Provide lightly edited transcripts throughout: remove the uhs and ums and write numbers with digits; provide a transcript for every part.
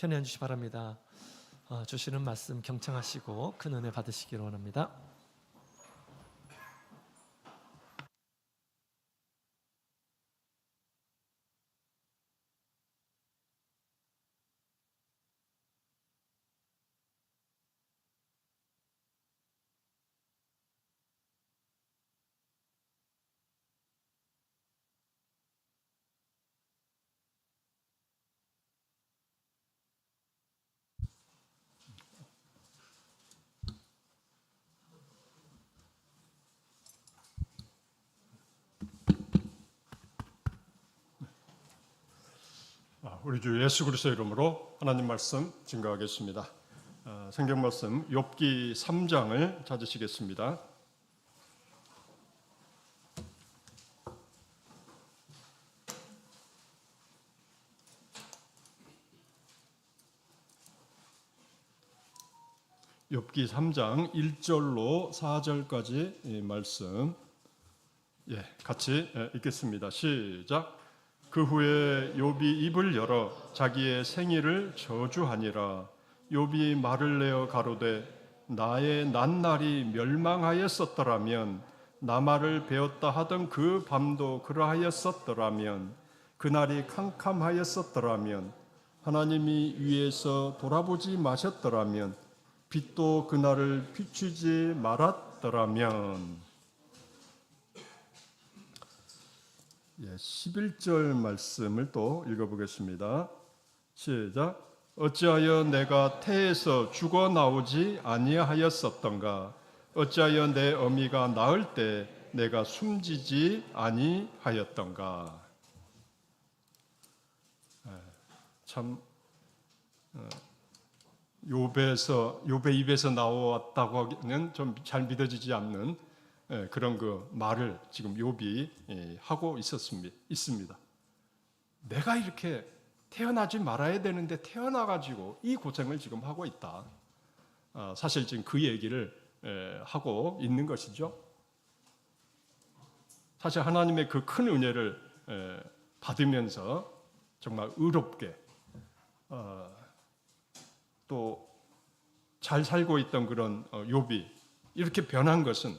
편히 앉으시기 바랍니다. 주시는 말씀 경청하시고 큰 은혜 받으시기를 원합니다. 우리 주 예수 그리스도의 이름으로 하나님 말씀 증거하겠습니다. 성경 말씀 욥기 3장을 찾으시겠습니다. 욥기 3장 1절로 4절까지 말씀 같이 읽겠습니다. 시작. 그 후에 욥이 입을 열어 자기의 생일을 저주하니라. 욥이 말을 내어 가로되 나의 낱날이 멸망하였었더라면, 나 말을 배웠다 하던 그 밤도 그러하였었더라면, 그날이 캄캄하였었더라면, 하나님이 위에서 돌아보지 마셨더라면, 빛도 그날을 비추지 말았더라면. 11절 말씀을 또 읽어보겠습니다. 시작. 어찌하여 내가 태에서 죽어 나오지 아니하였었던가? 어찌하여 내 어미가 낳을 때 내가 숨지지 아니하였던가? 참 욥의 입에서 나왔다고 하기는 좀 잘 믿어지지 않는 그런 그 말을 지금 욥이 하고 있습니다. 내가 이렇게 태어나지 말아야 되는데 태어나가지고 이 고생을 지금 하고 있다. 사실 지금 그 얘기를 하고 있는 것이죠. 사실 하나님의 그 큰 은혜를 받으면서 정말 의롭게 또 잘 살고 있던 그런 욥이 이렇게 변한 것은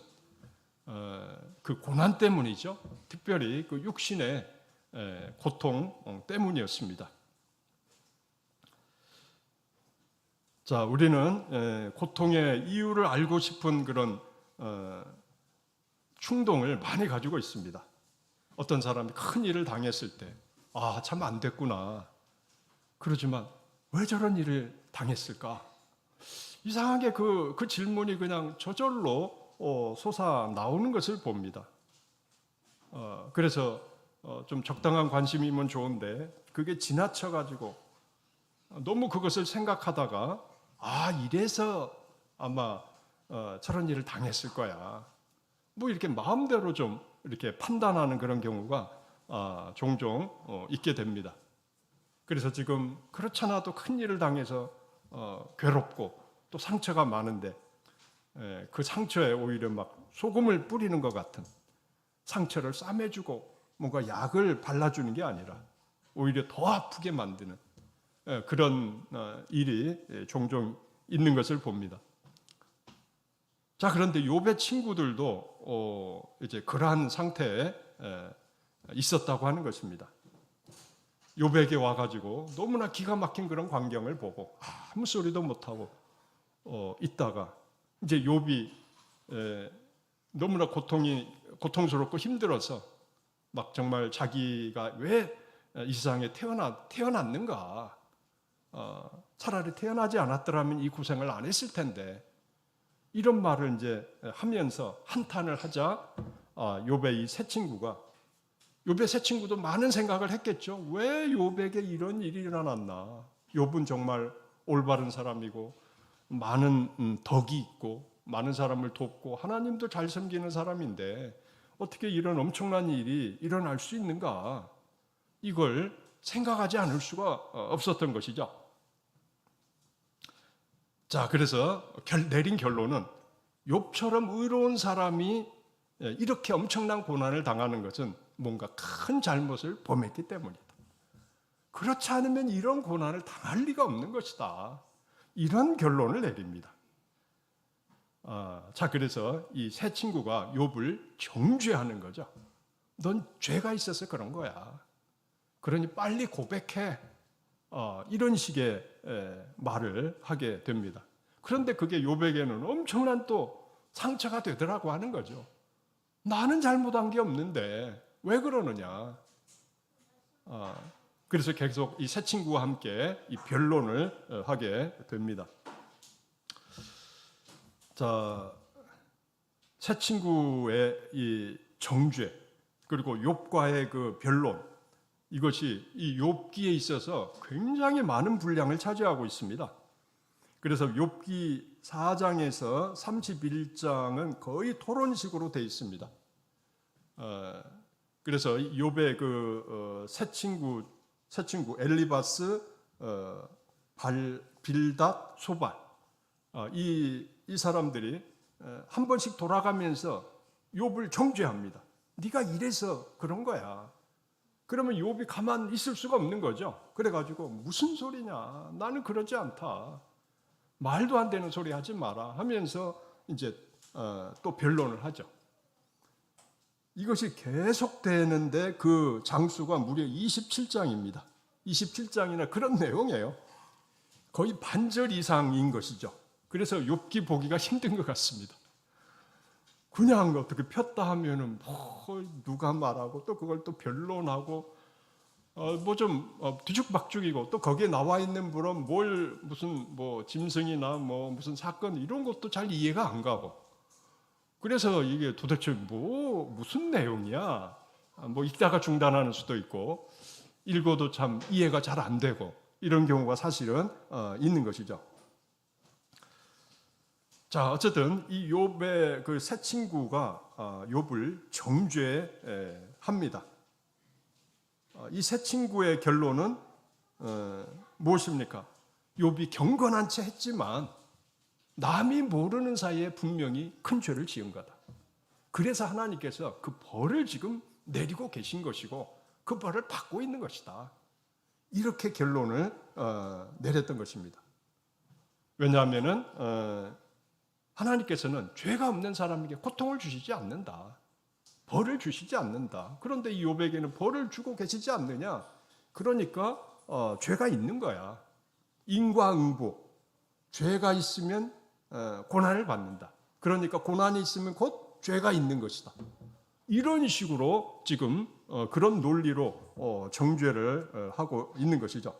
그 고난 때문이죠. 특별히 그 육신의 고통 때문이었습니다. 자, 우리는 고통의 이유를 알고 싶은 그런 충동을 많이 가지고 있습니다. 어떤 사람이 큰 일을 당했을 때, 참 안 됐구나. 그러지만 왜 저런 일을 당했을까? 이상하게 그 질문이 그냥 저절로 솟아 나오는 것을 봅니다. 그래서 좀 적당한 관심이면 좋은데 그게 지나쳐가지고 너무 그것을 생각하다가 이래서 아마 저런 일을 당했을 거야. 뭐 이렇게 마음대로 좀 이렇게 판단하는 그런 경우가 종종 있게 됩니다. 그래서 지금 그렇잖아도 큰 일을 당해서 괴롭고 또 상처가 많은데 그 상처에 오히려 막 소금을 뿌리는 것 같은, 상처를 싸매주고 뭔가 약을 발라주는 게 아니라 오히려 더 아프게 만드는 그런 일이 종종 있는 것을 봅니다. 자, 그런데 욥의 친구들도 이제 그러한 상태에 있었다고 하는 것입니다. 욥에게 와가지고 너무나 기가 막힌 그런 광경을 보고 아무 소리도 못하고 있다가 이제 욥이 너무나 고통스럽고 힘들어서 막 정말 자기가 왜 이 세상에 태어났는가? 차라리 태어나지 않았더라면 이 고생을 안 했을 텐데, 이런 말을 이제 하면서 한탄을 하자 욥의 이 세 친구가, 욥의 세 친구도 많은 생각을 했겠죠. 왜 욥에게 이런 일이 일어났나? 욥은 정말 올바른 사람이고 많은 덕이 있고 많은 사람을 돕고 하나님도 잘 섬기는 사람인데 어떻게 이런 엄청난 일이 일어날 수 있는가? 이걸 생각하지 않을 수가 없었던 것이죠. 자, 그래서 내린 결론은 욥처럼 의로운 사람이 이렇게 엄청난 고난을 당하는 것은 뭔가 큰 잘못을 범했기 때문이다. 그렇지 않으면 이런 고난을 당할 리가 없는 것이다. 이런 결론을 내립니다. 자, 그래서 이 세 친구가 욥을 정죄하는 거죠. 넌 죄가 있어서 그런 거야. 그러니 빨리 고백해. 이런 식의 말을 하게 됩니다. 그런데 그게 욥에게는 엄청난 또 상처가 되더라고 하는 거죠. 나는 잘못한 게 없는데 왜 그러느냐. 그래서 계속 이 세 친구와 함께 이 변론을 하게 됩니다. 자, 세 친구의 이 정죄 그리고 욥과의 그 변론, 이것이 이 욥기에 있어서 굉장히 많은 분량을 차지하고 있습니다. 그래서 욥기 4장에서 31장은 거의 토론식으로 되어 있습니다. 그래서 욥의 그 세 친구 엘리바스, 빌닷, 소발, 이 사람들이 한 번씩 돌아가면서 욥을 정죄합니다. 네가 이래서 그런 거야. 그러면 욥이 가만 있을 수가 없는 거죠. 그래가지고 무슨 소리냐? 나는 그러지 않다. 말도 안 되는 소리 하지 마라 하면서 이제 또 변론을 하죠. 이것이 계속되는데 그 장수가 무려 27장입니다. 27장이나 그런 내용이에요. 거의 반절 이상인 것이죠. 그래서 욥기 보기가 힘든 것 같습니다. 그냥 어떻게 폈다 하면은 뭐 누가 말하고 또 그걸 또 변론하고 뭐 좀 뒤죽박죽이고 또 거기에 나와 있는 물론 무슨 뭐 짐승이나 뭐 무슨 사건 이런 것도 잘 이해가 안 가고, 그래서 이게 도대체 무슨 내용이야? 뭐 읽다가 중단하는 수도 있고 읽어도 참 이해가 잘 안 되고 이런 경우가 사실은 있는 것이죠. 자, 어쨌든 이 욥의 그 세 친구가 욥을 정죄합니다. 이 세 친구의 결론은 무엇입니까? 욥이 경건한 채 했지만 남이 모르는 사이에 분명히 큰 죄를 지은 거다. 그래서 하나님께서 그 벌을 지금 내리고 계신 것이고 그 벌을 받고 있는 것이다. 이렇게 결론을 내렸던 것입니다. 왜냐하면은 하나님께서는 죄가 없는 사람에게 고통을 주시지 않는다. 벌을 주시지 않는다. 그런데 이 욥에게는 벌을 주고 계시지 않느냐? 그러니까 죄가 있는 거야. 인과응보. 죄가 있으면 고난을 받는다. 그러니까 고난이 있으면 곧 죄가 있는 것이다. 이런 식으로 지금 그런 논리로 정죄를 하고 있는 것이죠.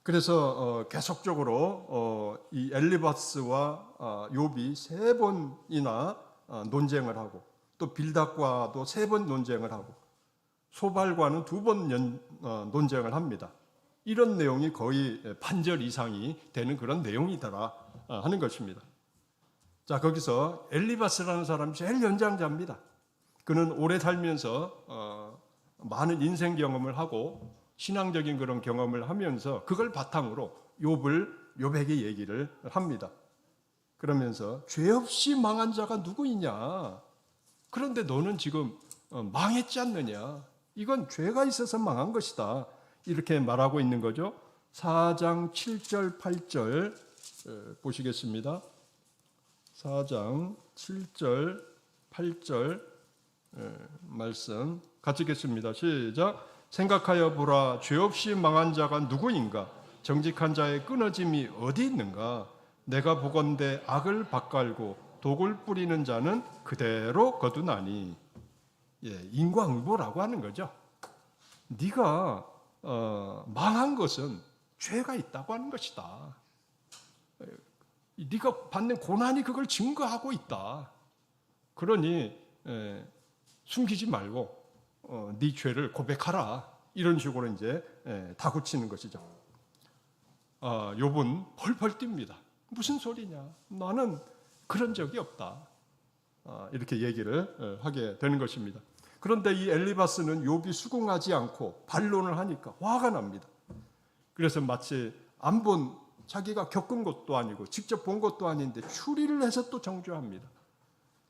그래서 계속적으로 이 엘리바스와 욥이 세 번이나 논쟁을 하고 또 빌닷과도 세 번 논쟁을 하고 소발과는 두 번 논쟁을 합니다. 이런 내용이 거의 반절 이상이 되는 그런 내용이더라 하는 것입니다. 자, 거기서 엘리바스라는 사람이 제일 연장자입니다. 그는 오래 살면서 많은 인생 경험을 하고 신앙적인 그런 경험을 하면서 그걸 바탕으로 욥에게 얘기를 합니다. 그러면서 죄 없이 망한 자가 누구 있냐? 그런데 너는 지금 망했지 않느냐? 이건 죄가 있어서 망한 것이다. 이렇게 말하고 있는 거죠. 4장 7절 8절 보시겠습니다. 4장 7절 8절 말씀 같이 읽겠습니다. 시작. 생각하여 보라, 죄 없이 망한 자가 누구인가? 정직한 자의 끊어짐이 어디 있는가? 내가 보건대 악을 밭갈고 독을 뿌리는 자는 그대로 거두나니. 인과응보라고 하는 거죠. 네가 망한 것은 죄가 있다고 하는 것이다. 네가 받는 고난이 그걸 증거하고 있다. 그러니 숨기지 말고 네 죄를 고백하라. 이런 식으로 이제 다그치는 것이죠. 욥은 펄펄 뜁니다. 무슨 소리냐? 나는 그런 적이 없다. 이렇게 얘기를 하게 되는 것입니다. 그런데 이 엘리바스는 욥이 수긍하지 않고 반론을 하니까 화가 납니다. 그래서 마치 안 본, 자기가 겪은 것도 아니고 직접 본 것도 아닌데 추리를 해서 또 정죄합니다.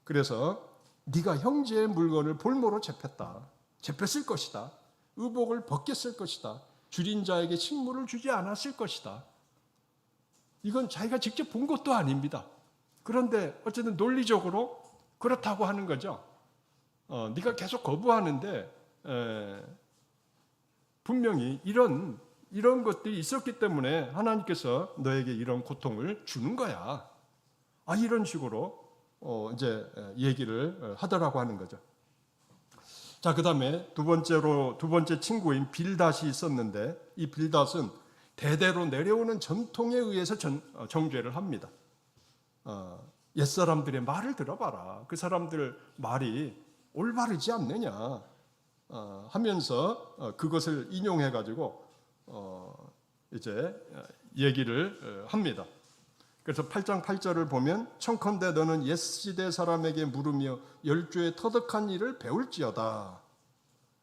그래서 네가 형제의 물건을 볼모로 잡혔다. 잡혔을 것이다. 의복을 벗겼을 것이다. 줄인 자에게 식물을 주지 않았을 것이다. 이건 자기가 직접 본 것도 아닙니다. 그런데 어쨌든 논리적으로 그렇다고 하는 거죠. 네가 계속 거부하는데 분명히 이런 것들이 있었기 때문에 하나님께서 너에게 이런 고통을 주는 거야. 이런 식으로 이제 얘기를 하더라고 하는 거죠. 자, 그다음에 두 번째 친구인 빌닷이 있었는데 이 빌닷은 대대로 내려오는 전통에 의해서 정죄를 합니다. 옛사람들의 말을 들어봐라. 그 사람들 말이 올바르지 않느냐 하면서 그것을 인용해 가지고 이제 얘기를 합니다. 그래서 8장 8절을 보면 청컨대 너는 옛시대 사람에게 물으며 열조의 터득한 일을 배울지어다.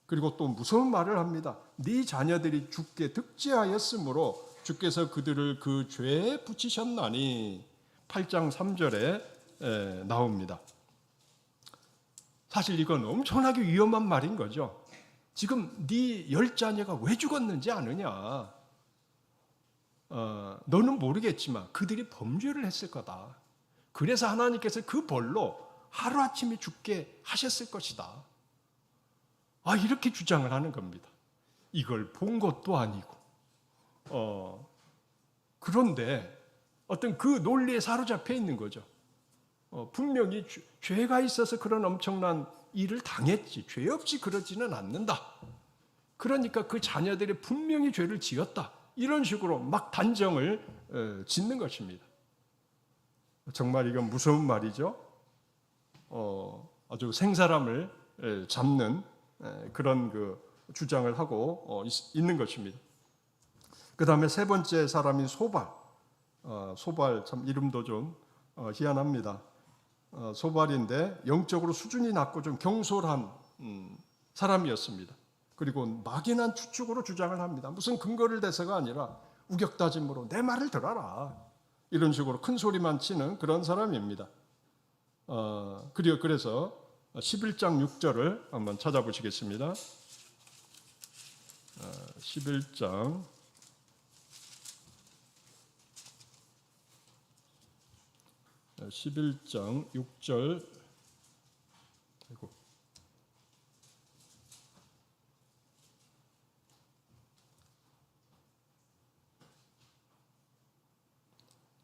그리고 또 무서운 말을 합니다. 네 자녀들이 주께 득지하였으므로 주께서 그들을 그 죄에 붙이셨나니 8장 3절에 나옵니다. 사실 이건 엄청나게 위험한 말인 거죠. 지금 네 10자녀가 왜 죽었는지 아느냐? 너는 모르겠지만 그들이 범죄를 했을 거다. 그래서 하나님께서 그 벌로 하루아침에 죽게 하셨을 것이다. 이렇게 주장을 하는 겁니다. 이걸 본 것도 아니고. 그런데 어떤 그 논리에 사로잡혀 있는 거죠. 분명히 죄가 있어서 그런 엄청난 일을 당했지. 죄 없이 그러지는 않는다. 그러니까 그 자녀들이 분명히 죄를 지었다. 이런 식으로 막 단정을 짓는 것입니다. 정말 이건 무서운 말이죠. 아주 생사람을 잡는 그런 그 주장을 하고 있는 것입니다. 그 다음에 세 번째 사람인 소발. 소발 참 이름도 좀 희한합니다. 소발인데 영적으로 수준이 낮고 좀 경솔한 사람이었습니다. 그리고 막연한 추측으로 주장을 합니다. 무슨 근거를 대서가 아니라 우격다짐으로 내 말을 들어라. 이런 식으로 큰 소리만 치는 그런 사람입니다. 그래서 11장 6절을 한번 찾아보시겠습니다. 11장 6절.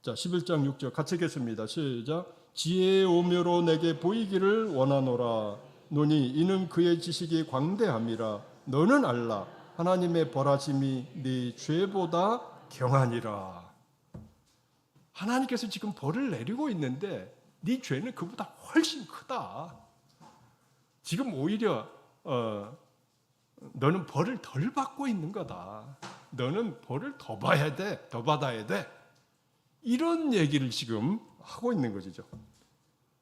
자, 11장 6절 같이 읽겠습니다. 시작. 지혜의 오묘로 내게 보이기를 원하노라. 노니 이는 그의 지식이 광대함이라. 너는 알라. 하나님의 벌하심이 네 죄보다 경하니라. 하나님께서 지금 벌을 내리고 있는데 네 죄는 그보다 훨씬 크다. 지금 오히려 너는 벌을 덜 받고 있는 거다. 너는 벌을 더 봐야 돼. 더 받아야 돼. 이런 얘기를 지금 하고 있는 것이죠.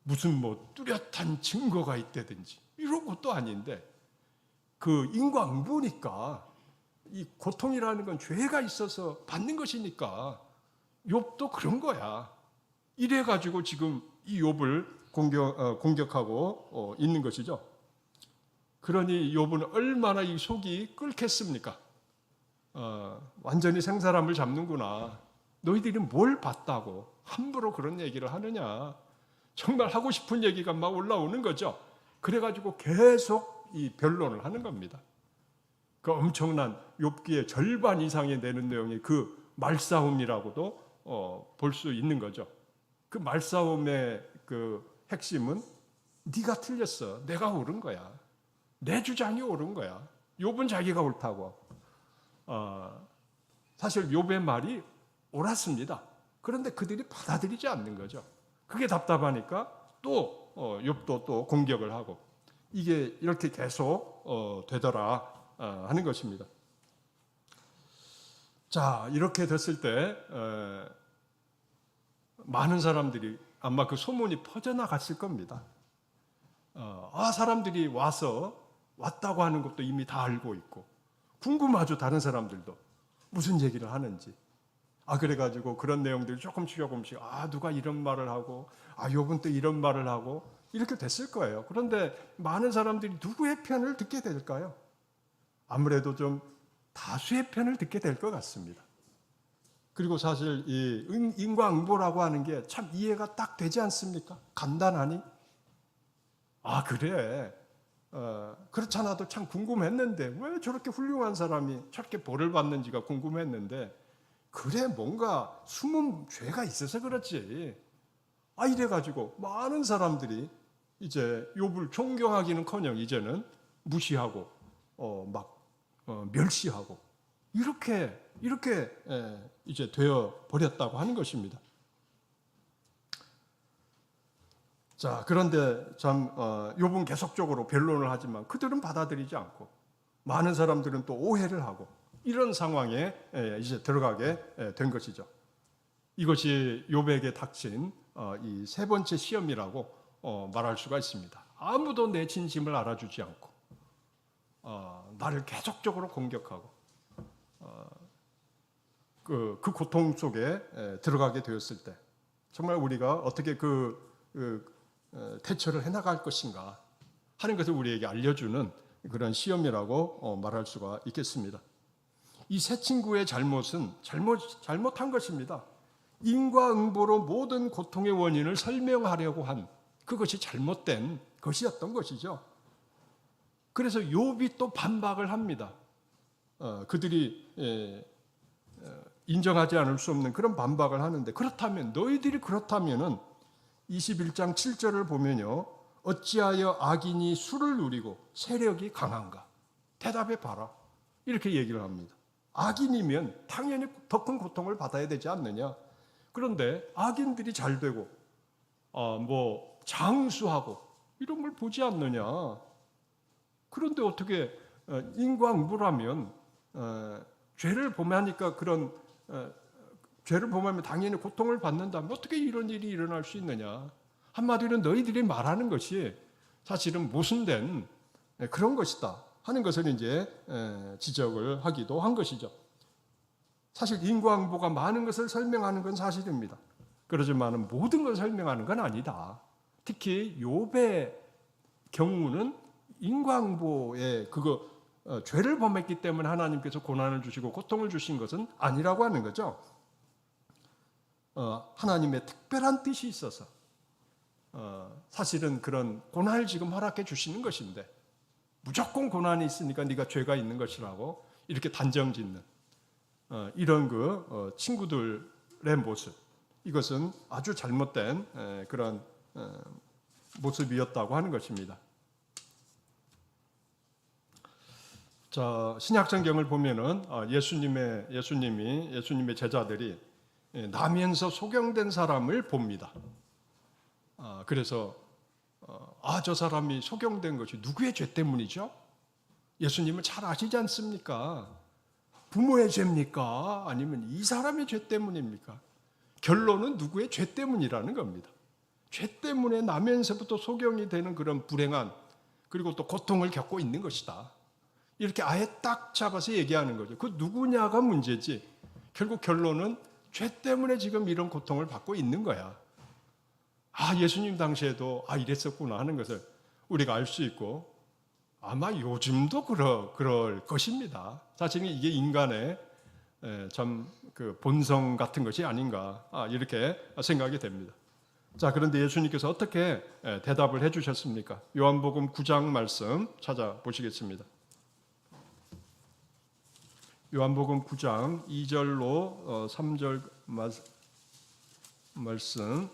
무슨 뚜렷한 증거가 있다든지 이런 것도 아닌데 그 인과응보니까 이 고통이라는 건 죄가 있어서 받는 것이니까 욥도 그런 거야. 이래가지고 지금 이 욥을 공격하고 있는 것이죠. 그러니 욥은 얼마나 이 속이 끓겠습니까? 완전히 생사람을 잡는구나. 너희들이 뭘 봤다고 함부로 그런 얘기를 하느냐. 정말 하고 싶은 얘기가 막 올라오는 거죠. 그래가지고 계속 이 변론을 하는 겁니다. 그 엄청난 욥기의 절반 이상이 되는 내용의 그 말싸움이라고도 볼 수 있는 거죠. 그 말싸움의 그 핵심은 네가 틀렸어. 내가 옳은 거야. 내 주장이 옳은 거야. 욥은 자기가 옳다고. 사실 욥의 말이 옳았습니다. 그런데 그들이 받아들이지 않는 거죠. 그게 답답하니까 또 욥도 또 공격을 하고 이게 이렇게 계속 되더라 하는 것입니다. 자, 이렇게 됐을 때 많은 사람들이 아마 그 소문이 퍼져나갔을 겁니다. 사람들이 왔다고 하는 것도 이미 다 알고 있고 궁금하죠. 다른 사람들도 무슨 얘기를 하는지. 그래가지고 그런 내용들이 조금씩 누가 이런 말을 하고 욥은 또 이런 말을 하고 이렇게 됐을 거예요. 그런데 많은 사람들이 누구의 편을 듣게 될까요? 아무래도 좀 다수의 편을 듣게 될 것 같습니다. 그리고 사실 이 인과응보라고 하는 게 참 이해가 딱 되지 않습니까? 간단하니? 아, 그래. 그렇잖아도 참 궁금했는데 왜 저렇게 훌륭한 사람이 저렇게 벌을 받는지가 궁금했는데, 그래, 뭔가 숨은 죄가 있어서 그렇지. 아, 이래가지고 많은 사람들이 이제 욥을 존경하기는커녕 이제는 무시하고 멸시하고 이렇게 이제 되어 버렸다고 하는 것입니다. 자, 그런데 참 욥은 계속적으로 변론을 하지만 그들은 받아들이지 않고 많은 사람들은 또 오해를 하고 이런 상황에 이제 들어가게 된 것이죠. 이것이 욥에게 닥친 이 세 번째 시험이라고 말할 수가 있습니다. 아무도 내 진심을 알아주지 않고 나를 계속적으로 공격하고 그 고통 속에 들어가게 되었을 때 정말 우리가 어떻게 대처를 해나갈 것인가 하는 것을 우리에게 알려주는 그런 시험이라고 말할 수가 있겠습니다. 이 세 친구의 잘못은 잘못한 것입니다. 인과응보로 모든 고통의 원인을 설명하려고 한 그것이 잘못된 것이었던 것이죠. 그래서 욥이 또 반박을 합니다. 그들이 인정하지 않을 수 없는 그런 반박을 하는데, 그렇다면 너희들이 그렇다면은 21장 7절을 보면요, 어찌하여 악인이 수를 누리고 세력이 강한가? 대답해 봐라. 이렇게 얘기를 합니다. 악인이면 당연히 더 큰 고통을 받아야 되지 않느냐? 그런데 악인들이 잘 되고 장수하고 이런 걸 보지 않느냐? 그런데 어떻게 인과응보라면 죄를 범하니까 그런 죄를 범하면 당연히 고통을 받는다면 어떻게 이런 일이 일어날 수 있느냐? 한마디로 너희들이 말하는 것이 사실은 모순된 그런 것이다 하는 것을 이제 지적을 하기도 한 것이죠. 사실 인과응보가 많은 것을 설명하는 건 사실입니다. 그렇지만 모든 걸 설명하는 건 아니다. 특히 욥의 경우는 인과응보에 죄를 범했기 때문에 하나님께서 고난을 주시고 고통을 주신 것은 아니라고 하는 거죠. 하나님의 특별한 뜻이 있어서 사실은 그런 고난을 지금 허락해 주시는 것인데, 무조건 고난이 있으니까 네가 죄가 있는 것이라고 이렇게 단정짓는 이런 친구들의 모습, 이것은 아주 잘못된 그런 모습이었다고 하는 것입니다. 자, 신약성경을 보면은 예수님의 제자들이 나면서 소경된 사람을 봅니다. 그래서 저 사람이 소경된 것이 누구의 죄 때문이죠? 예수님은 잘 아시지 않습니까? 부모의 죄입니까? 아니면 이 사람의 죄 때문입니까? 결론은 누구의 죄 때문이라는 겁니다. 죄 때문에 나면서부터 소경이 되는 그런 불행한, 그리고 또 고통을 겪고 있는 것이다. 이렇게 아예 딱 잡아서 얘기하는 거죠. 그 누구냐가 문제지, 결국 결론은 죄 때문에 지금 이런 고통을 받고 있는 거야. 예수님 당시에도 이랬었구나 하는 것을 우리가 알 수 있고, 아마 요즘도 그럴 것입니다. 사실은 이게 인간의 참 본성 같은 것이 아닌가 이렇게 생각이 됩니다. 자, 그런데 예수님께서 어떻게 대답을 해주셨습니까? 요한복음 9장 말씀 찾아보시겠습니다. 요한복음 9장 2절로 3절 말씀.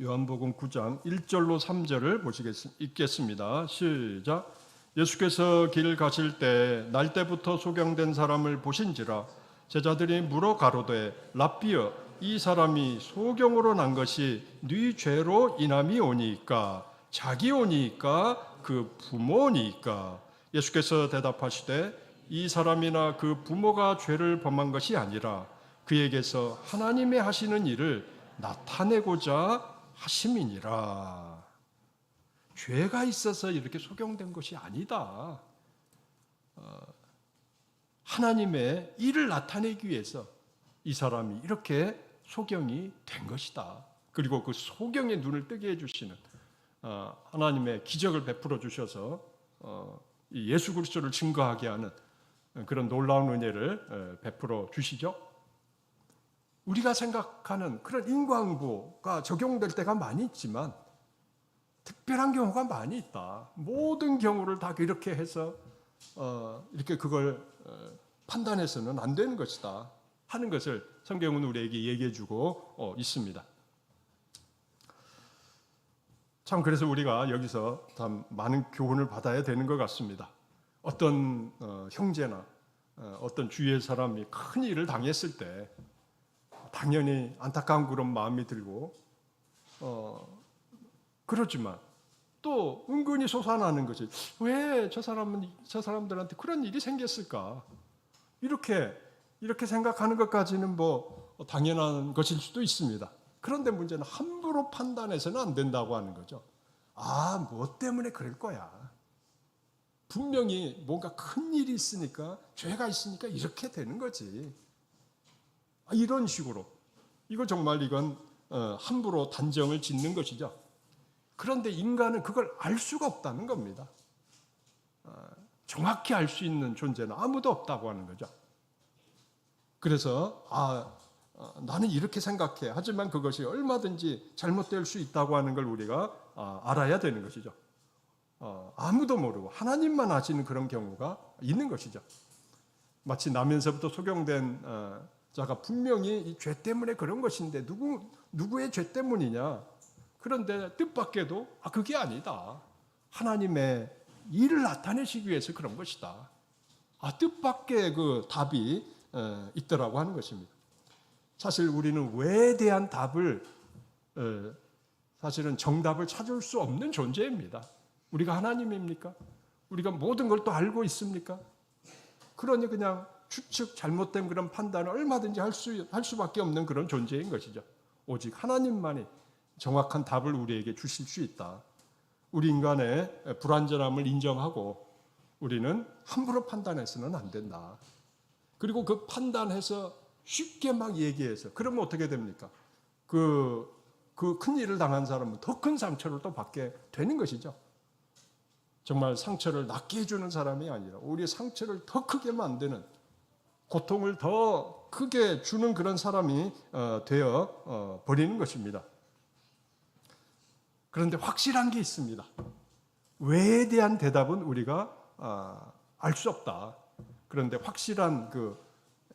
요한복음 9장 1절로 3절을 읽겠습니다. 시작. 예수께서 길 가실 때 날때부터 소경된 사람을 보신지라 제자들이 물어 가로되 랍비여, 이 사람이 소경으로 난 것이 네 죄로 인함이오니이까 자기오니이까 그 부모니이까? 예수께서 대답하시되 이 사람이나 그 부모가 죄를 범한 것이 아니라 그에게서 하나님의 하시는 일을 나타내고자 하심이니라. 죄가 있어서 이렇게 소경된 것이 아니다. 하나님의 일을 나타내기 위해서 이 사람이 이렇게 소경이 된 것이다. 그리고 그 소경의 눈을 뜨게 해주시는 하나님의 기적을 베풀어 주셔서 이 예수 그리스도를 증거하게 하는 그런 놀라운 은혜를 베풀어 주시죠. 우리가 생각하는 그런 인과응보가 적용될 때가 많이 있지만 특별한 경우가 많이 있다. 모든 경우를 다 이렇게 해서 이렇게 그걸 판단해서는 안 되는 것이다 하는 것을 성경은 우리에게 얘기해 주고 있습니다. 참 그래서 우리가 여기서 참 많은 교훈을 받아야 되는 것 같습니다. 어떤 형제나 어떤 주위의 사람이 큰 일을 당했을 때 당연히 안타까운 그런 마음이 들고 그렇지만 또 은근히 솟아나는 것이 왜 저 사람들한테 그런 일이 생겼을까? 이렇게 생각하는 것까지는 뭐 당연한 것일 수도 있습니다. 그런데 문제는 함부로 판단해서는 안 된다고 하는 거죠. 뭐 때문에 그럴 거야. 분명히 뭔가 큰 일이 있으니까, 죄가 있으니까 이렇게 되는 거지. 이런 식으로. 이건 함부로 단정을 짓는 것이죠. 그런데 인간은 그걸 알 수가 없다는 겁니다. 정확히 알 수 있는 존재는 아무도 없다고 하는 거죠. 그래서 나는 이렇게 생각해. 하지만 그것이 얼마든지 잘못될 수 있다고 하는 걸 우리가 알아야 되는 것이죠. 아무도 모르고 하나님만 아시는 그런 경우가 있는 것이죠. 마치 나면서부터 소경된 자가 분명히 이 죄 때문에 그런 것인데 누구의 죄 때문이냐? 그런데 뜻밖에도 그게 아니다. 하나님의 일을 나타내시기 위해서 그런 것이다. 뜻밖의 그 답이 있더라고 하는 것입니다. 사실 우리는 왜에 대한 답을 사실은 정답을 찾을 수 없는 존재입니다. 우리가 하나님입니까? 우리가 모든 걸 또 알고 있습니까? 그러니 그냥 추측, 잘못된 그런 판단을 얼마든지 할 수밖에 없는 그런 존재인 것이죠. 오직 하나님만이 정확한 답을 우리에게 주실 수 있다. 우리 인간의 불완전함을 인정하고 우리는 함부로 판단해서는 안 된다. 그리고 그 판단해서 쉽게 막 얘기해서 그러면 어떻게 됩니까? 그 큰 일을 당한 사람은 더 큰 상처를 또 받게 되는 것이죠. 정말 상처를 낫게 해주는 사람이 아니라 오히려 상처를 더 크게 만드는, 고통을 더 크게 주는 그런 사람이 되어 버리는 것입니다. 그런데 확실한 게 있습니다. 왜에 대한 대답은 우리가 알 수 없다. 그런데 확실한 그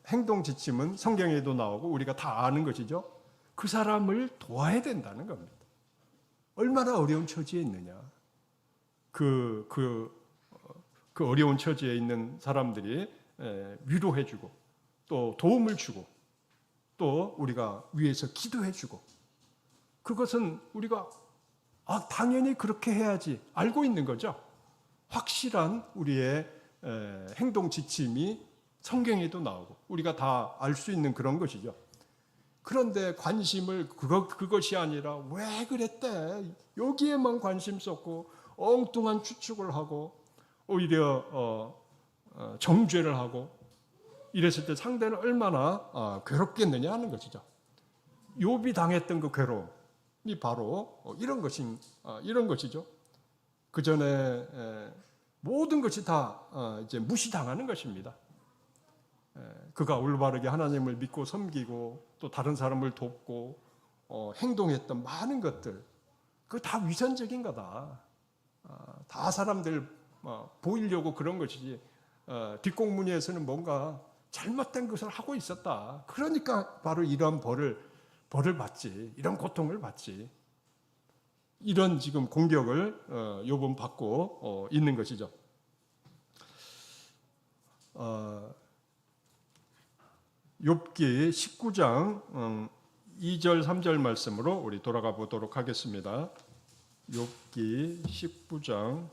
행동 지침은 성경에도 나오고 우리가 다 아는 것이죠. 그 사람을 도와야 된다는 겁니다. 얼마나 어려운 처지에 있느냐. 그 어려운 처지에 있는 사람들이 위로해주고 또 도움을 주고 또 우리가 위해서 기도해주고, 그것은 우리가 당연히 그렇게 해야지 알고 있는 거죠. 확실한 우리의 행동 지침이 성경에도 나오고 우리가 다 알 수 있는 그런 것이죠. 그런데 관심을 그것이 아니라 왜 그랬대? 여기에만 관심 쏟고 엉뚱한 추측을 하고 오히려 정죄를 하고 이랬을 때 상대는 얼마나 괴롭겠느냐 하는 것이죠. 욥이 당했던 그 괴로움이 바로 이런 것이죠. 그 전에 모든 것이 다 이제 무시당하는 것입니다. 그가 올바르게 하나님을 믿고 섬기고 또 다른 사람을 돕고 행동했던 많은 것들, 그거 다 위선적인 거다. 다 사람들 보이려고 그런 것이지 뒷공무니에서는 뭔가 잘못된 것을 하고 있었다. 그러니까 바로 이런 벌을 받지, 이런 고통을 받지. 이런 지금 공격을 욥은 받고 있는 것이죠. 욥기 19장 2절 3절 말씀으로 우리 돌아가 보도록 하겠습니다. 욥기 19장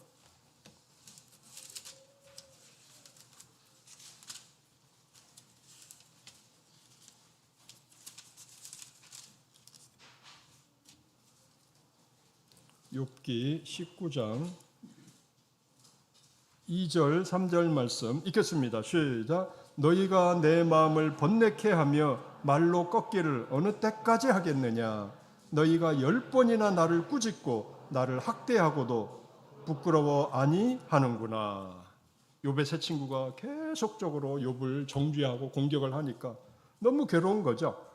2절 3절 말씀 읽겠습니다. 시작. 너희가 내 마음을 번뇌케 하며 말로 꺾기를 어느 때까지 하겠느냐? 너희가 10번이나 나를 꾸짖고 나를 학대하고도 부끄러워 아니하는구나. 욥의 세 친구가 계속적으로 욥을 정죄하고 공격을 하니까 너무 괴로운 거죠.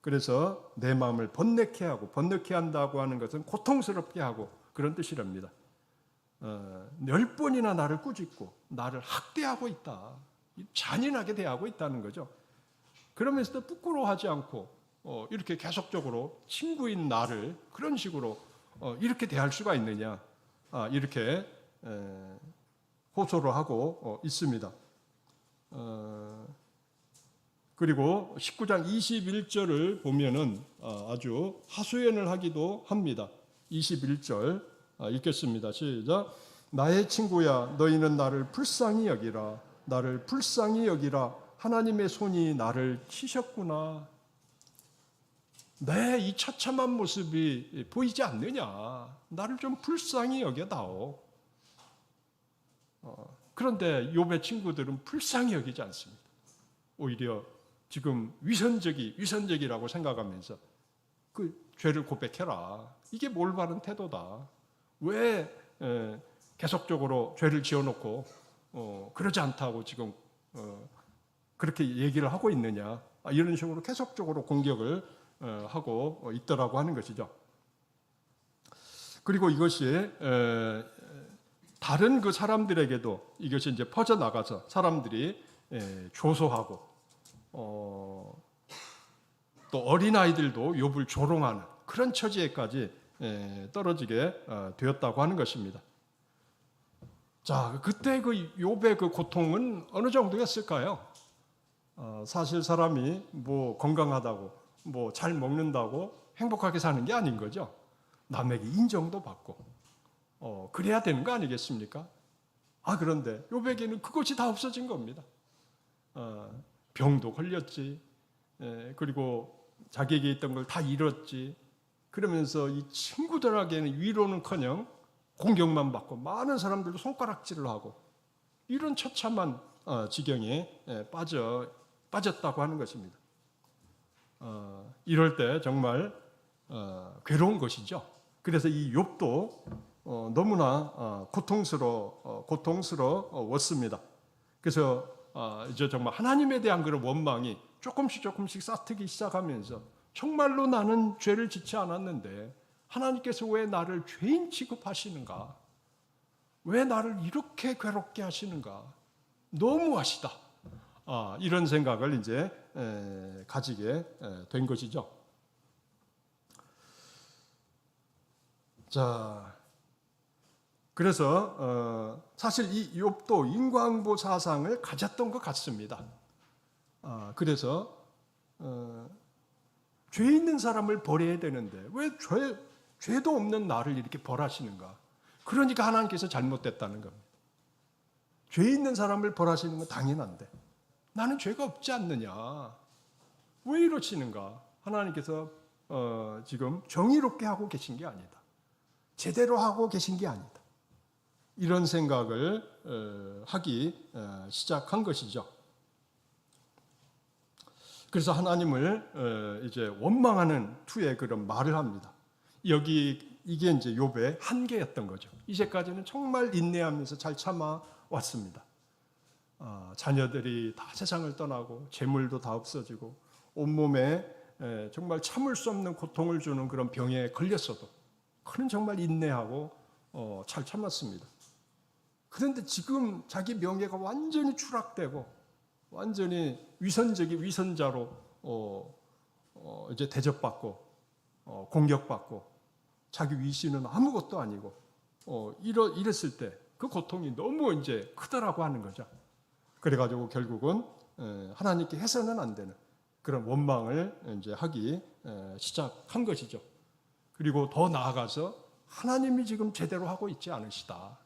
그래서 내 마음을 번뇌케 하고, 번뇌케 한다고 하는 것은 고통스럽게 하고 그런 뜻이랍니다. 10번이나 나를 꾸짖고 나를 학대하고 있다. 잔인하게 대하고 있다는 거죠. 그러면서도 부끄러워하지 않고 이렇게 계속적으로 친구인 나를 그런 식으로 이렇게 대할 수가 있느냐, 이렇게 호소를 하고 있습니다. 그리고 19장 21절을 보면은 아주 하소연을 하기도 합니다. 21절 읽겠습니다. 시작. 나의 친구야, 너희는 나를 불쌍히 여기라. 나를 불쌍히 여기라. 하나님의 손이 나를 치셨구나. 내 이 처참한 모습이 보이지 않느냐. 나를 좀 불쌍히 여겨다오. 그런데 욥의 친구들은 불쌍히 여기지 않습니다. 오히려 지금 위선적이라고 생각하면서 그 죄를 고백해라. 이게 올바른 태도다. 왜 계속적으로 죄를 지어놓고 그러지 않다고 지금 그렇게 얘기를 하고 있느냐. 이런 식으로 계속적으로 공격을 하고 있더라고 하는 것이죠. 그리고 이것이 다른 그 사람들에게도 이것이 이제 퍼져나가서 사람들이 조소하고 또 어린아이들도 욥을 조롱하는 그런 처지에까지 떨어지게 되었다고 하는 것입니다. 자, 그때 그 욥의 그 고통은 어느 정도였을까요? 사실 사람이 뭐 건강하다고 뭐 잘 먹는다고 행복하게 사는 게 아닌 거죠. 남에게 인정도 받고 그래야 되는 거 아니겠습니까? 그런데 욥에게는 그것이 다 없어진 겁니다. 병도 걸렸지, 그리고 자기에게 있던 걸 다 잃었지. 그러면서 이 친구들에게는 위로는커녕 공격만 받고 많은 사람들도 손가락질을 하고 이런 처참한 지경에 빠졌다고 하는 것입니다. 이럴 때 정말 괴로운 것이죠. 그래서 이 욥도 너무나 고통스러웠습니다. 그래서 이제 정말 하나님에 대한 그런 원망이 조금씩 쌓이기 시작하면서 정말로 나는 죄를 짓지 않았는데 하나님께서 왜 나를 죄인 취급하시는가? 왜 나를 이렇게 괴롭게 하시는가? 너무하시다. 이런 생각을 이제 가지게 된 것이죠. 자, 그래서 사실 이 욥도 인과응보 사상을 가졌던 것 같습니다. 그래서 죄 있는 사람을 벌해야 되는데 왜 죄도 없는 나를 이렇게 벌하시는가? 그러니까 하나님께서 잘못됐다는 겁니다. 죄 있는 사람을 벌하시는 건 당연한데 나는 죄가 없지 않느냐? 왜 이러시는가? 하나님께서 지금 정의롭게 하고 계신 게 아니다. 제대로 하고 계신 게 아니다. 이런 생각을 하기 시작한 것이죠. 그래서 하나님을 이제 원망하는 투의 그런 말을 합니다. 이게 이제 욥의 한계였던 거죠. 이제까지는 정말 인내하면서 잘 참아왔습니다. 자녀들이 다 세상을 떠나고 재물도 다 없어지고 온몸에 정말 참을 수 없는 고통을 주는 그런 병에 걸렸어도 그는 정말 인내하고 잘 참았습니다. 그런데 지금 자기 명예가 완전히 추락되고 완전히 위선자로 이제 대접받고 공격받고 자기 위신은 아무것도 아니고 이랬을 때 그 고통이 너무 이제 크더라고 하는 거죠. 그래가지고 결국은 하나님께 해서는 안 되는 그런 원망을 이제 하기 시작한 것이죠. 그리고 더 나아가서 하나님이 지금 제대로 하고 있지 않으시다.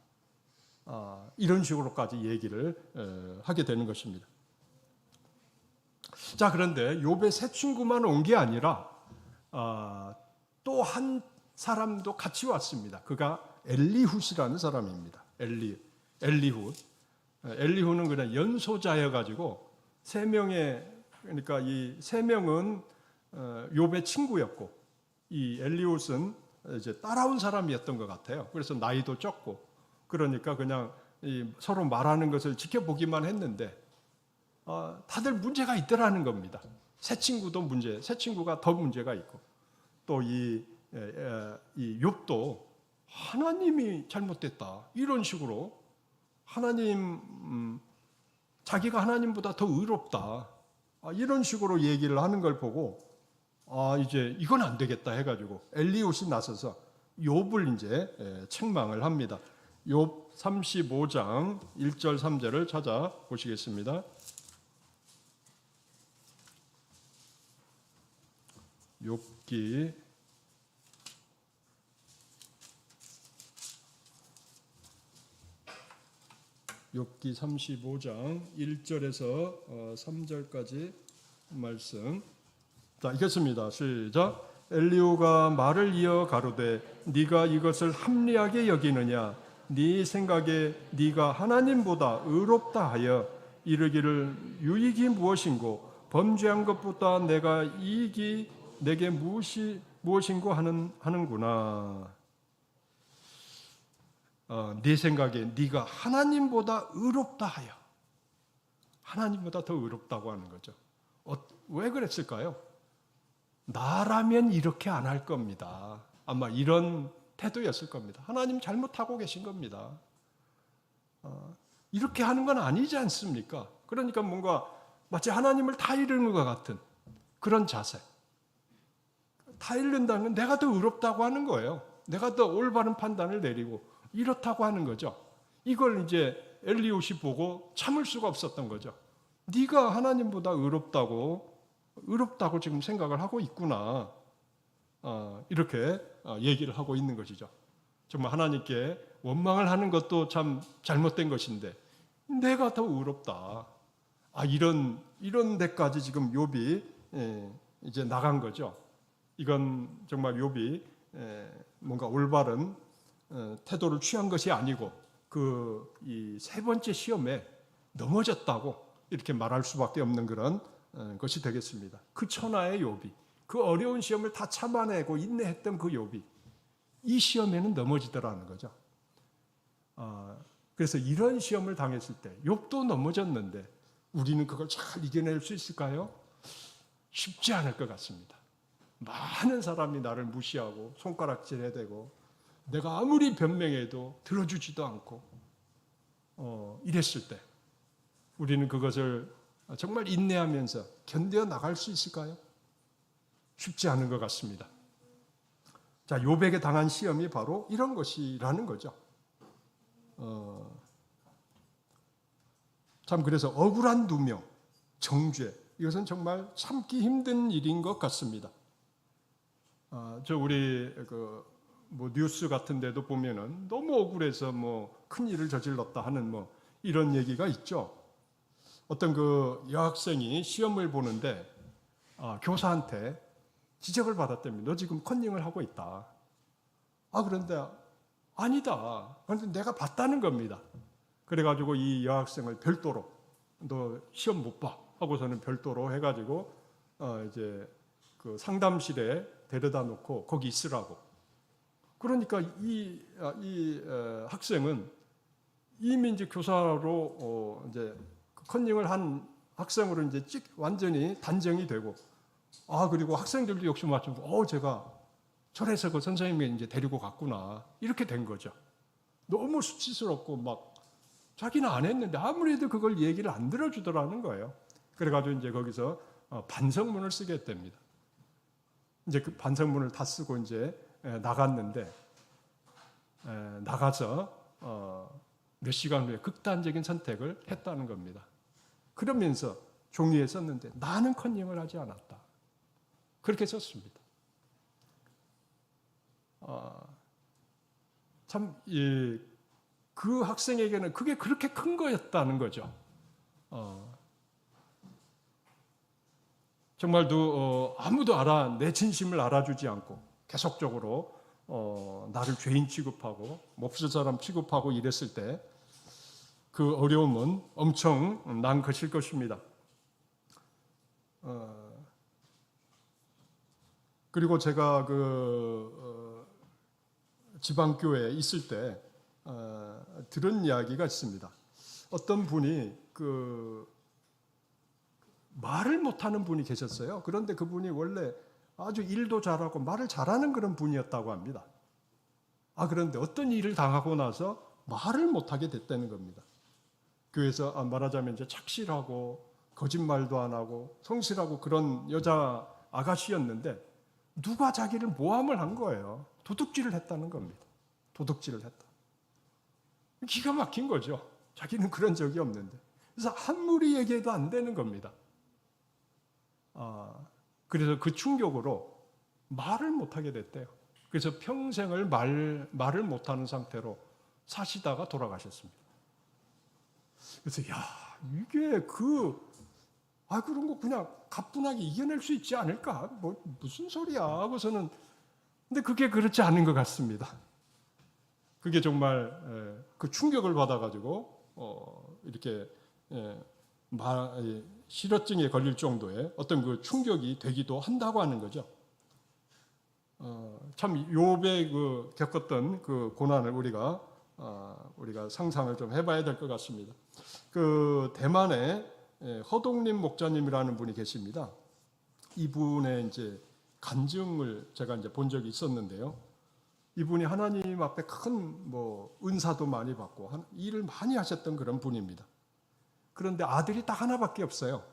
이런 식으로까지 얘기를 하게 되는 것입니다. 자, 그런데 욥의 세 친구만 온 게 아니라 또 한 사람도 같이 왔습니다. 그가 엘리훗이라는 사람입니다. 엘리훗. 엘리훗은 그냥 연소자여 가지고 세 명의, 그러니까 이 세 명은 욥의 친구였고 이 엘리훗은 이제 따라온 사람이었던 것 같아요. 그래서 나이도 적고 그러니까 그냥 서로 말하는 것을 지켜보기만 했는데 다들 문제가 있더라는 겁니다. 새 친구가 더 문제가 있고 또 이 욥도 하나님이 잘못됐다 이런 식으로 자기가 하나님보다 더 의롭다 이런 식으로 얘기를 하는 걸 보고 이제 이건 안 되겠다 해가지고 엘리웃이 나서서 욥을 이제 책망을 합니다. 욥 35장 1절 3절을 찾아보시겠습니다. 욥기 35장 1절에서 3절까지 말씀. 자, 읽겠습니다. 시작. 엘리후가 말을 이어 가로되 네가 이것을 합리하게 여기느냐 네 생각에 네가 하나님보다 의롭다 하여 이르기를 유익이 무엇인고 범죄한 것보다 내가 이익이 내게 무엇인고 하는구나. 네 생각에 네가 하나님보다 의롭다 하여 하나님보다 더 의롭다고 하는 거죠. 왜 그랬을까요? 나라면 이렇게 안 할 겁니다. 아마 이런 태도였을 겁니다. 하나님 잘못하고 계신 겁니다. 이렇게 하는 건 아니지 않습니까? 그러니까 뭔가 마치 하나님을 다 잃은 것 같은 그런 자세. 다 잃는다는 건 내가 더 의롭다고 하는 거예요. 내가 더 올바른 판단을 내리고 이렇다고 하는 거죠. 이걸 이제 엘리웃이 보고 참을 수가 없었던 거죠. 네가 하나님보다 의롭다고 지금 생각을 하고 있구나. 이렇게 얘기를 하고 있는 것이죠. 정말 하나님께 원망을 하는 것도 참 잘못된 것인데 내가 더 의롭다. 이런 데까지 지금 욥이 이제 나간 거죠. 이건 정말 욥이 뭔가 올바른 태도를 취한 것이 아니고 이 세 번째 시험에 넘어졌다고 이렇게 말할 수밖에 없는 그런 것이 되겠습니다. 그 천하의 욥이 그 어려운 시험을 다 참아내고 인내했던 그 욥이 이 시험에는 넘어지더라는 거죠. 그래서 이런 시험을 당했을 때 욥도 넘어졌는데 우리는 그걸 잘 이겨낼 수 있을까요? 쉽지 않을 것 같습니다. 많은 사람이 나를 무시하고 손가락질해 대고 내가 아무리 변명해도 들어주지도 않고 이랬을 때 우리는 그것을 정말 인내하면서 견뎌 나갈 수 있을까요? 쉽지 않은 것 같습니다. 자, 욥에게 당한 시험이 바로 이런 것이라는 거죠. 참 그래서 억울한 누명, 정죄 이것은 정말 참기 힘든 일인 것 같습니다. 우리 뉴스 같은 데도 보면은 너무 억울해서 큰 일을 저질렀다 하는 이런 얘기가 있죠. 어떤 여학생이 시험을 보는데 교사한테 지적을 받았답니다. 너 지금 컨닝을 하고 있다. 그런데 아니다. 그런데 내가 봤다는 겁니다. 그래가지고 이 여학생을 별도로 너 시험 못 봐 하고서는 별도로 해가지고 이제 그 상담실에 데려다 놓고 거기 있으라고. 그러니까 이 학생은 이미 이제 교사로 이제 컨닝을 한 학생으로 이제 완전히 단정이 되고 그리고 학생들도 역시 맞추고 제가 저래서 그 선생님이 이제 데리고 갔구나 이렇게 된 거죠. 너무 수치스럽고 막 자기는 안 했는데 아무래도 그걸 얘기를 안 들어주더라는 거예요. 그래가지고 이제 거기서 반성문을 쓰게 했답니다. 이제 그 반성문을 다 쓰고 이제 나갔는데 나가서 몇 시간 후에 극단적인 선택을 했다는 겁니다. 그러면서 종이에 썼는데 나는 컨닝을 하지 않았다. 그렇게 썼습니다. 참 그 학생에게는 그게 그렇게 큰 거였다는 거죠. 정말도 아무도 내 진심을 알아주지 않고 계속적으로 나를 죄인 취급하고 몹쓸 사람 취급하고 이랬을 때 그 어려움은 엄청 난 것일 것입니다. 그리고 제가 지방 교회에 있을 때 들은 이야기가 있습니다. 어떤 분이 그 말을 못하는 분이 계셨어요. 그런데 그분이 원래 아주 일도 잘하고 말을 잘하는 그런 분이었다고 합니다. 그런데 어떤 일을 당하고 나서 말을 못하게 됐다는 겁니다. 교회에서 말하자면 이제 착실하고 거짓말도 안 하고 성실하고 그런 여자 아가씨였는데 누가 자기를 모함을 한 거예요. 도둑질을 했다는 겁니다. 도둑질을 했다. 기가 막힌 거죠. 자기는 그런 적이 없는데. 그래서 아무리 얘기해도 안 되는 겁니다. 그래서 그 충격으로 말을 못하게 됐대요. 그래서 평생을 말을 못하는 상태로 사시다가 돌아가셨습니다. 그래서 이게 그런 거 그냥 가뿐하게 이겨낼 수 있지 않을까? 무슨 소리야? 하고서는 근데 그게 그렇지 않은 것 같습니다. 그게 정말 그 충격을 받아가지고 이렇게 실어증에 걸릴 정도의 어떤 그 충격이 되기도 한다고 하는 거죠. 참 욥의 그 겪었던 그 고난을 우리가 상상을 좀 해봐야 될 것 같습니다. 그 대만에 허동림 목자님이라는 분이 계십니다. 이분의 이제 간증을 제가 이제 본 적이 있었는데요. 이분이 하나님 앞에 큰 은사도 많이 받고 일을 많이 하셨던 그런 분입니다. 그런데 아들이 딱 하나밖에 없어요.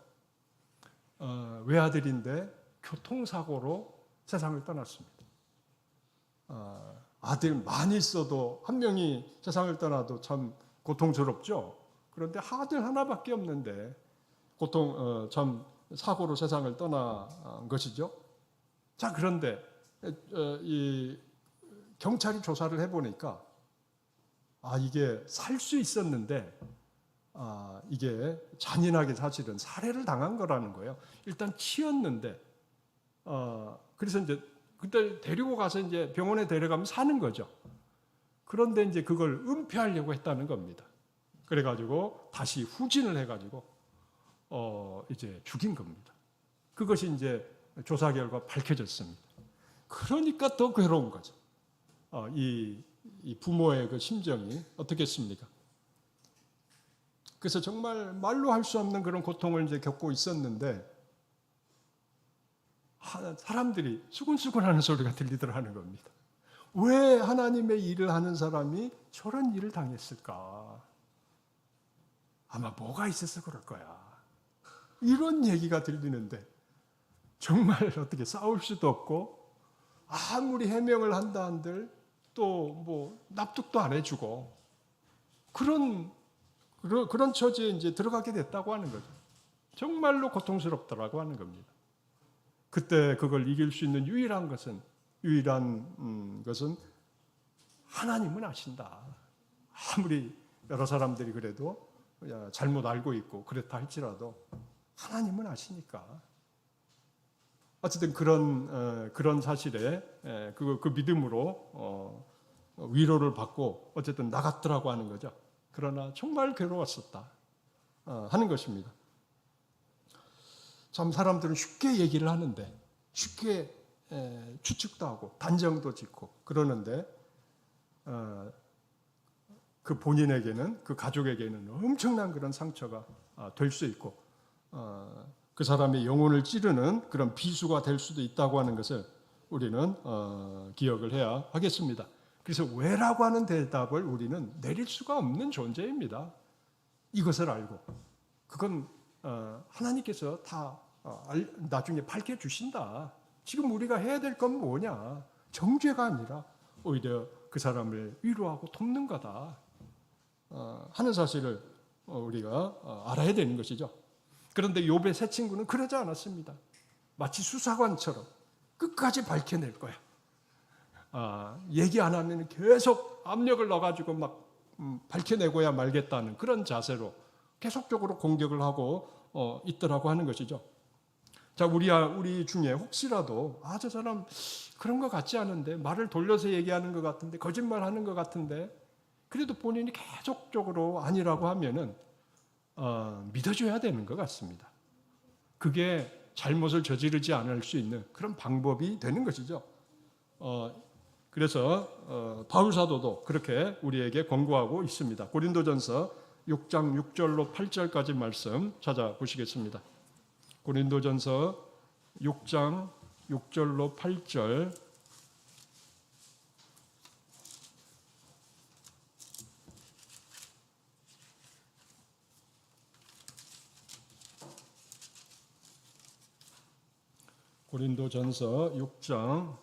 외아들인데 교통사고로 세상을 떠났습니다. 아들 많이 있어도 한 명이 세상을 떠나도 참 고통스럽죠. 그런데 아들 하나밖에 없는데 참 사고로 세상을 떠난 것이죠. 자, 그런데 이 경찰이 조사를 해보니까 이게 살 수 있었는데 이게 잔인하게 사실은 살해를 당한 거라는 거예요. 일단 치였는데 그래서 이제 그때 데리고 가서 이제 병원에 데려가면 사는 거죠. 그런데 이제 그걸 은폐하려고 했다는 겁니다. 그래가지고 다시 후진을 해가지고 이제 죽인 겁니다. 그것이 이제 조사 결과 밝혀졌습니다. 그러니까 더 괴로운 거죠. 이 부모의 그 심정이 어떻겠습니까? 그래서 정말 말로 할 수 없는 그런 고통을 이제 겪고 있었는데 사람들이 수근수근하는 소리가 들리더라는 겁니다. 왜 하나님의 일을 하는 사람이 저런 일을 당했을까? 아마 뭐가 있어서 그럴 거야. 이런 얘기가 들리는데 정말 어떻게 싸울 수도 없고 아무리 해명을 한다 한들 또 납득도 안 해주고 그런 처지에 이제 들어가게 됐다고 하는 거죠. 정말로 고통스럽더라고 하는 겁니다. 그때 그걸 이길 수 있는 유일한 것은 하나님은 아신다. 아무리 여러 사람들이 그래도 잘못 알고 있고 그렇다 할지라도 하나님은 아시니까. 어쨌든 그런 사실에 그 믿음으로 위로를 받고 어쨌든 나갔더라고 하는 거죠. 그러나 정말 괴로웠었다 하는 것입니다. 참 사람들은 쉽게 얘기를 하는데 쉽게 추측도 하고 단정도 짓고 그러는데 그 본인에게는 그 가족에게는 엄청난 그런 상처가 될 수 있고 그 사람의 영혼을 찌르는 그런 비수가 될 수도 있다고 하는 것을 우리는 기억을 해야 하겠습니다. 그래서 왜라고 하는 대답을 우리는 내릴 수가 없는 존재입니다. 이것을 알고 그건 하나님께서 다 나중에 밝혀주신다. 지금 우리가 해야 될 건 뭐냐? 정죄가 아니라 오히려 그 사람을 위로하고 돕는 거다 하는 사실을 우리가 알아야 되는 것이죠. 그런데 욥의 세 친구는 그러지 않았습니다. 마치 수사관처럼 끝까지 밝혀낼 거야. 얘기 안 하면 계속 압력을 넣어가지고 막 밝혀내고야 말겠다는 그런 자세로 계속적으로 공격을 하고 있더라고 하는 것이죠. 자, 우리 중에 혹시라도 저 사람 그런 것 같지 않은데 말을 돌려서 얘기하는 것 같은데 거짓말하는 것 같은데 그래도 본인이 계속적으로 아니라고 하면은 믿어줘야 되는 것 같습니다. 그게 잘못을 저지르지 않을 수 있는 그런 방법이 되는 것이죠. 그래서 바울 사도도 그렇게 우리에게 권고하고 있습니다. 고린도전서 6장 6절로 8절까지 말씀 찾아보시겠습니다. 고린도전서 6장 6절로 8절. 고린도전서 6장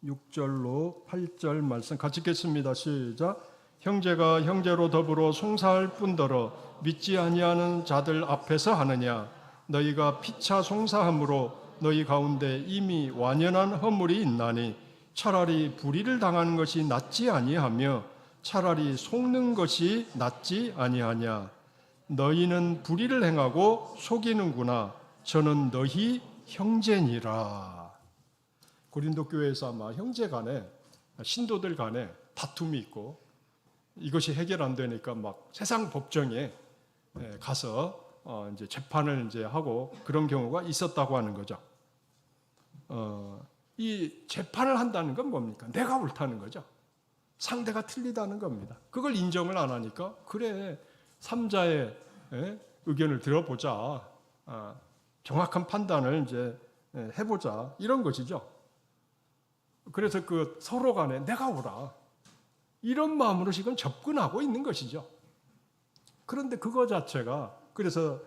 6절로 8절 말씀 같이 읽겠습니다. 시작. 형제가 형제로 더불어 송사할 뿐더러 믿지 아니하는 자들 앞에서 하느냐. 너희가 피차 송사함으로 너희 가운데 이미 완연한 허물이 있나니 차라리 불의를 당하는 것이 낫지 아니하며 차라리 속는 것이 낫지 아니하냐. 너희는 불의를 행하고 속이는구나. 저는 너희 형제니라. 고린도 교회에서 아마 형제 간에, 신도들 간에 다툼이 있고 이것이 해결 안 되니까 막 세상 법정에 가서 이제 재판을 이제 하고 그런 경우가 있었다고 하는 거죠. 이 재판을 한다는 건 뭡니까? 내가 옳다는 거죠. 상대가 틀리다는 겁니다. 그걸 인정을 안 하니까 그래, 삼자의 의견을 들어보자. 정확한 판단을 이제 해보자. 이런 것이죠. 그래서 그 서로 간에 내가 옳아. 이런 마음으로 지금 접근하고 있는 것이죠. 그런데 그거 자체가 그래서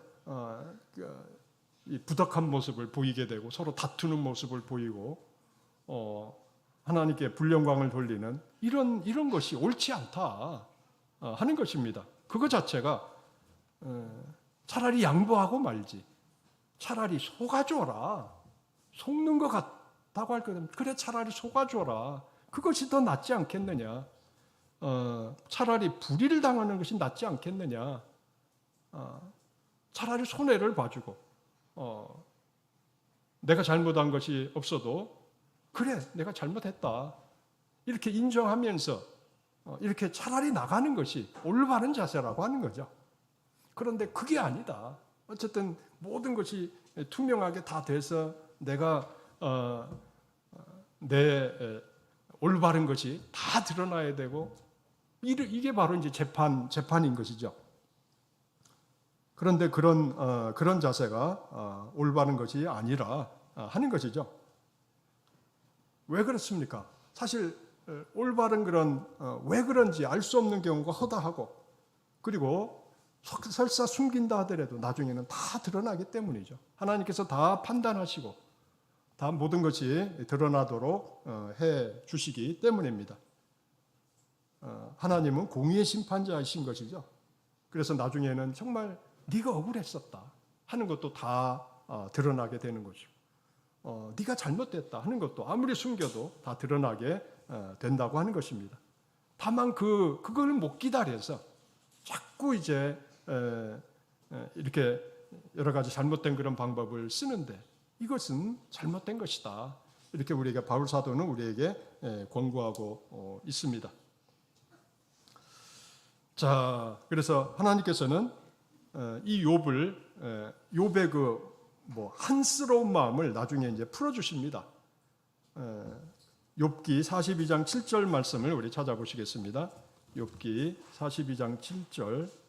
이 부덕한 모습을 보이게 되고 서로 다투는 모습을 보이고 하나님께 불영광을 돌리는 이런 것이 옳지 않다 하는 것입니다. 그거 자체가 차라리 양보하고 말지. 차라리 속아줘라. 속는 것 같다고 할 거면 그래 차라리 속아줘라. 그것이 더 낫지 않겠느냐. 차라리 불의를 당하는 것이 낫지 않겠느냐. 차라리 손해를 봐주고 내가 잘못한 것이 없어도 그래 내가 잘못했다. 이렇게 인정하면서 이렇게 차라리 나가는 것이 올바른 자세라고 하는 거죠. 그런데 그게 아니다. 어쨌든 모든 것이 투명하게 다 돼서 내가 내 올바른 것이 다 드러나야 되고 이게 바로 이제 재판인 것이죠. 그런데 그런 자세가 올바른 것이 아니라 하는 것이죠. 왜 그렇습니까? 사실 올바른 왜 그런지 알 수 없는 경우가 허다하고 그리고 설사 숨긴다 하더라도 나중에는 다 드러나기 때문이죠. 하나님께서 다 판단하시고 다 모든 것이 드러나도록 해 주시기 때문입니다. 하나님은 공의의 심판자이신 것이죠. 그래서 나중에는 정말 네가 억울했었다 하는 것도 다 드러나게 되는 것이고 네가 잘못됐다 하는 것도 아무리 숨겨도 다 드러나게 된다고 하는 것입니다. 다만 그걸 못 기다려서 자꾸 이제 이렇게 여러 가지 잘못된 그런 방법을 쓰는데 이것은 잘못된 것이다. 이렇게 우리에게 바울 사도는 우리에게 권고하고 있습니다. 자, 그래서 하나님께서는 이 욥의 한스러운 마음을 나중에 이제 풀어 주십니다. 욥기 42장 7절 말씀을 우리 찾아보시겠습니다. 욥기 42장 7절.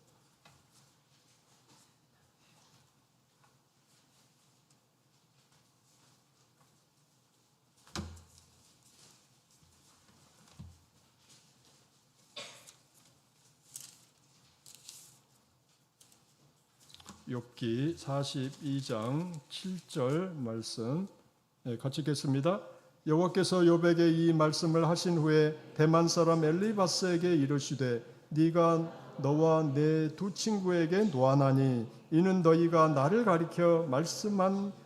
욥기 42장 7절 말씀 같이 읽겠습니다. 여호와께서 욥에게 이 말씀을 하신 후에 대만 사람 엘리바스에게 이르시되 네가 너와 내 두 친구에게 노하나니 이는 너희가 나를 가리켜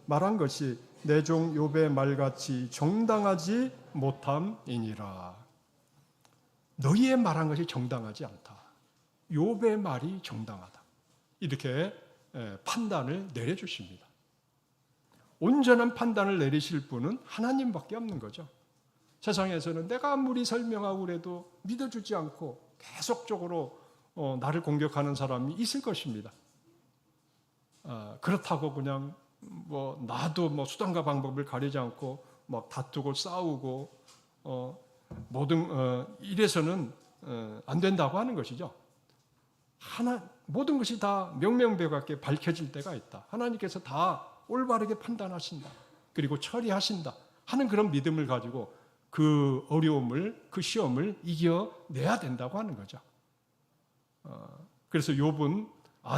말한 것이 내 종 욥의 말같이 정당하지 못함이니라. 너희의 말한 것이 정당하지 않다. 욥의 말이 정당하다. 이렇게 판단을 내려주십니다. 온전한 판단을 내리실 분은 하나님밖에 없는 거죠. 세상에서는 내가 아무리 설명하고 그래도 믿어주지 않고 계속적으로 나를 공격하는 사람이 있을 것입니다. 그렇다고 그냥 나도 수단과 방법을 가리지 않고 막 다투고 싸우고 이래서는 안 된다고 하는 것이죠. 모든 것이 다 명명백백하게 밝혀질 때가 있다. 하나님께서 다 올바르게 판단하신다. 그리고 처리하신다 하는 그런 믿음을 가지고 그 어려움을, 그 시험을 이겨내야 된다고 하는 거죠. 그래서 욥은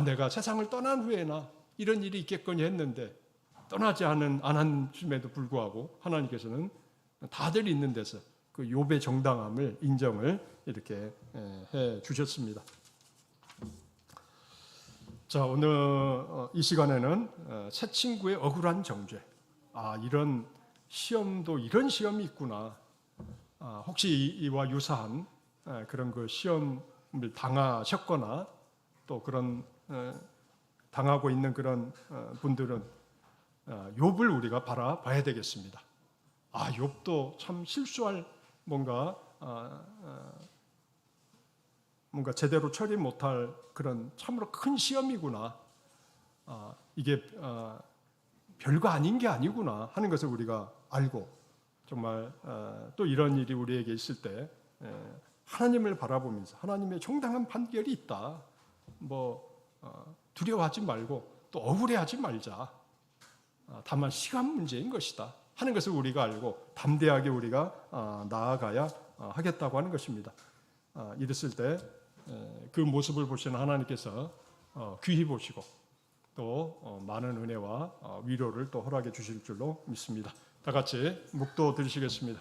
내가 세상을 떠난 후에나 이런 일이 있겠거니 했는데 떠나지 않았음에도 불구하고 하나님께서는 다들 있는 데서 그 욥의 정당함을 인정을 이렇게 해 주셨습니다. 자, 오늘 이 시간에는 새 친구의 억울한 정죄. 이런 시험도 이런 시험이 있구나. 혹시 이와 유사한 그런 그 시험을 당하셨거나 또 그런 당하고 있는 그런 분들은 욥을 우리가 바라봐야 되겠습니다. 욥도 참 실수할 뭔가 제대로 처리 못할 그런 참으로 큰 시험이구나. 이게 별거 아닌 게 아니구나 하는 것을 우리가 알고 정말 또 이런 일이 우리에게 있을 때 하나님을 바라보면서 하나님의 정당한 판결이 있다. 두려워하지 말고 또 억울해하지 말자. 다만 시간 문제인 것이다 하는 것을 우리가 알고 담대하게 우리가 나아가야 하겠다고 하는 것입니다. 이랬을 때 그 모습을 보시는 하나님께서 귀히 보시고 또 많은 은혜와 위로를 또 허락해 주실 줄로 믿습니다. 다 같이 묵도 드리시겠습니다.